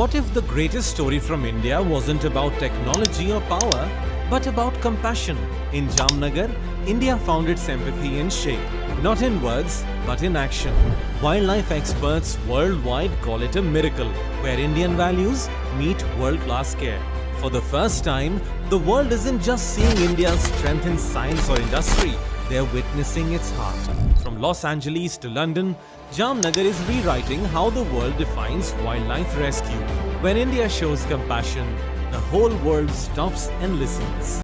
What if the greatest story from India wasn't about technology or power, but about compassion? In Jamnagar, India found its empathy in shape, not in words, but in action. Wildlife experts worldwide call it a miracle, where Indian values meet world-class care. For the first time, the world isn't just seeing India's strength in science or industry, they're witnessing its heart. From Los Angeles to London, Jamnagar is rewriting how the world defines wildlife rescue. When India shows compassion, the whole world stops and listens.